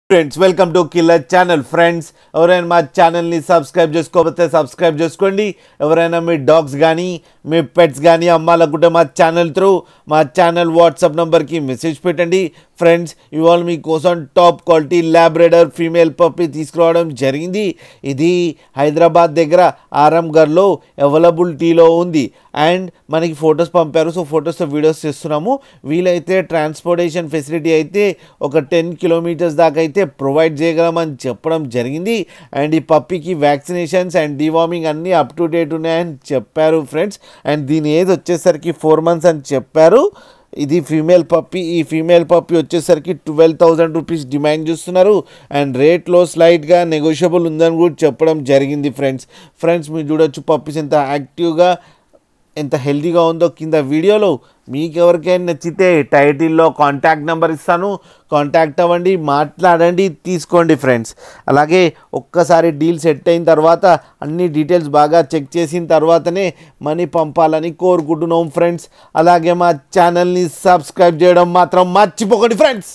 Friends welcome to killer channel. Friends ఎవరైనా మా ఛానల్ని సబ్స్క్రైబ్ చేసుకోకపోతే సబ్స్క్రైబ్ చేసుకోండి. ఎవరైనా మీ డాగ్స్ కానీ మీ పెట్స్ కానీ అమ్మాలనుకుంటే మా ఛానల్ త్రూ మా ఛానల్ వాట్సాప్ నెంబర్కి మెసేజ్ పెట్టండి. ఫ్రెండ్స్ ఇవాళ మీకోసం top quality Labrador female puppy తీసుకురావడం జరిగింది. ఇది హైదరాబాద్ దగ్గర ఆరంగర్లో అవైలబిలిటీలో ఉంది అండ్ మనకి ఫొటోస్ పంపారు. సో ఫొటోస్తో వీడియోస్ చేస్తున్నాము. వీలైతే ట్రాన్స్పోర్టేషన్ ఫెసిలిటీ అయితే ఒక 10 కిలోమీటర్స్ దాకా అయితే ప్రొవైడ్ చేయగలమని చెప్పడం జరిగింది. అండ్ ఈ పప్పీకి వ్యాక్సినేషన్స్ అండ్ డివార్మింగ్ అన్నీ అప్ టు డేట్ ఉన్నాయని చెప్పారు ఫ్రెండ్స్. అండ్ దీని ఏజ్ వచ్చేసరికి 4 months అని చెప్పారు. ఇది ఫీమేల్ పప్పీ. ఈ ఫీమేల్ పప్పీ వచ్చేసరికి 12,000 రూపీస్ డిమాండ్ చేస్తున్నారు అండ్ రేట్లో స్లైట్గా నెగోషియబుల్ ఉందని కూడా చెప్పడం జరిగింది ఫ్రెండ్స్ మీరు చూడొచ్చు పప్పీస్ ఎంత యాక్టివ్గా ఎంత హెల్తీగా ఉందో కింద వీడియోలో. మీకు ఎవరికైనా నచ్చితే టైటిల్లో కాంటాక్ట్ నెంబర్ ఇస్తాను, కాంటాక్ట్ అవ్వండి, మాట్లాడండి, తీసుకోండి ఫ్రెండ్స్. అలాగే ఒక్కసారి డీల్ సెట్ అయిన తర్వాత అన్ని డీటెయిల్స్ బాగా చెక్ చేసిన తర్వాతనే మనీ పంపాలని కోరుకుంటున్నాం ఫ్రెండ్స్. అలాగే మా ఛానల్ని సబ్స్క్రైబ్ చేయడం మాత్రం మర్చిపోకండి ఫ్రెండ్స్.